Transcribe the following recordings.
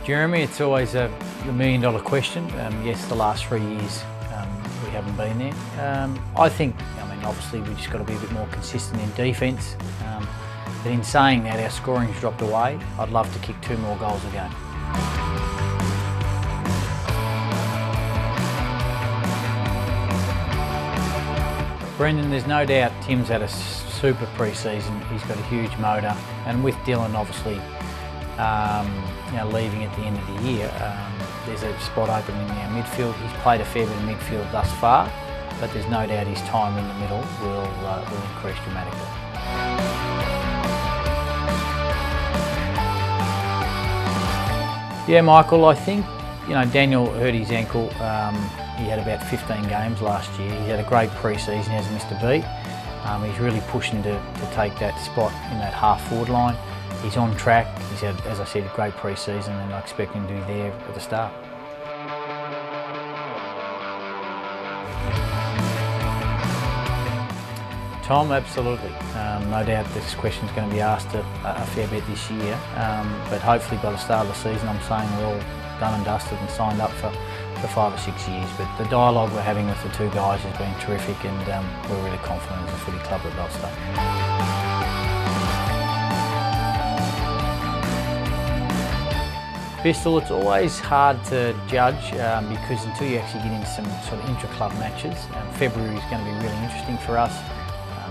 Jeremy, it's always the million-dollar question. Yes, the last 3 years we haven't been there. I think, obviously we just got to be a bit more consistent in defence. But in saying that, our scoring's dropped away. I'd love to kick 2 more goals a game. Brendan, there's no doubt Tim's had a super pre-season. He's got a huge motor, and with Dylan obviously leaving at the end of the year, there's a spot open in our midfield. He's played a fair bit of midfield thus far, but there's no doubt his time in the middle will increase dramatically. Yeah, Michael, I think Daniel hurt his ankle. He had about 15 games last year. He had a great pre-season, he hasn't missed a beat. He's really pushing to take that spot in that half-forward line. He's on track. He's had, as I said, a great pre-season, and I expect him to be there at the start. Tom, absolutely. No doubt this question's going to be asked a fair bit this year, but hopefully by the start of the season I'm saying we're all done and dusted and signed up for 5 or 6 years. But the dialogue we're having with the 2 guys has been terrific, and we're really confident as a footy club that they'll stay. Bristol, it's always hard to judge because until you actually get into some sort of intra-club matches, February is going to be really interesting for us.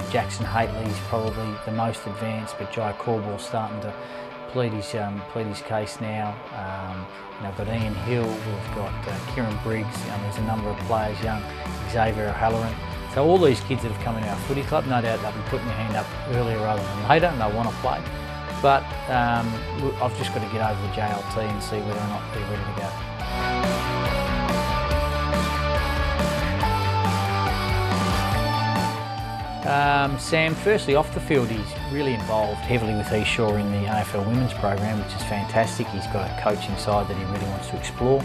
Jackson Hately's probably the most advanced, but Jai Corbell's starting to plead his case now. We've got Ian Hill, we've got Kieran Briggs, there's a number of players, young Xavier O'Halloran. So all these kids that have come into our footy club, no doubt they'll be putting their hand up earlier rather than later, and they want to play. But I've just got to get over the JLT and see whether or not they're ready to go. Sam, firstly off the field, he's really involved heavily with Eshaw in the AFL women's program, which is fantastic. He's got a coaching side that he really wants to explore.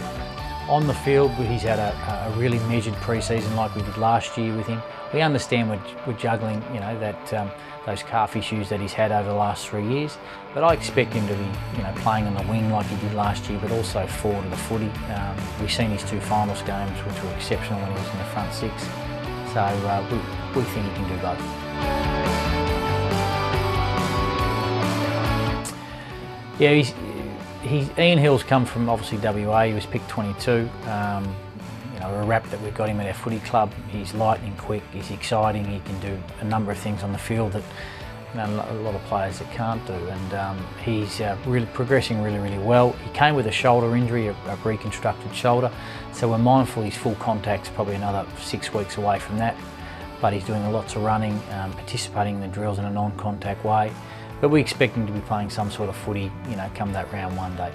On the field, he's had a really measured pre-season like we did last year with him. We understand we're juggling, those calf issues that he's had over the last 3 years. But I expect him to be, playing on the wing like he did last year, but also forward of the footy. We've seen his 2 finals games, which were exceptional when he was in the front 6. So we think he can do both. Yeah, Ian Hill's come from obviously WA. He was picked 22. A rap that we've got him at our footy club. He's lightning quick, he's exciting, he can do a number of things on the field that a lot of players that can't do, and he's really progressing really well. He came with a shoulder injury, a reconstructed shoulder, so we're mindful his full contact's probably another 6 weeks away from that, but he's doing lots of running, participating in the drills in a non-contact way, but we expect him to be playing some sort of footy, come that round 1 date.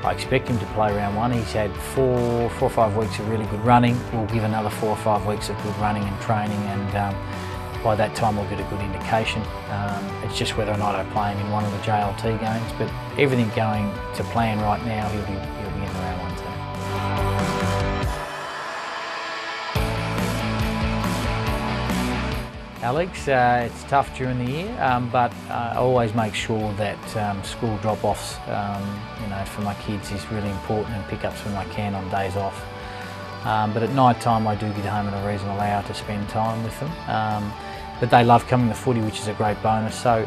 I expect him to play round 1. He's had 4 or 5 weeks of really good running. We'll give another 4 or 5 weeks of good running and training, and by that time we'll get a good indication. It's just whether or not I play him in one of the JLT games, but everything going to plan right now, he'll be in the round 1 team. Alex, it's tough during the year, but I always make sure that school drop-offs, for my kids is really important, and pick-ups when I can on days off. But at night time I do get home at a reasonable hour to spend time with them. But they love coming to footy, which is a great bonus. So,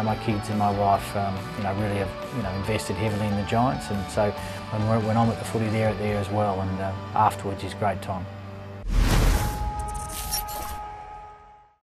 my kids and my wife, really have, invested heavily in the Giants, and so when I'm at the footy, they're there as well, and afterwards is great time.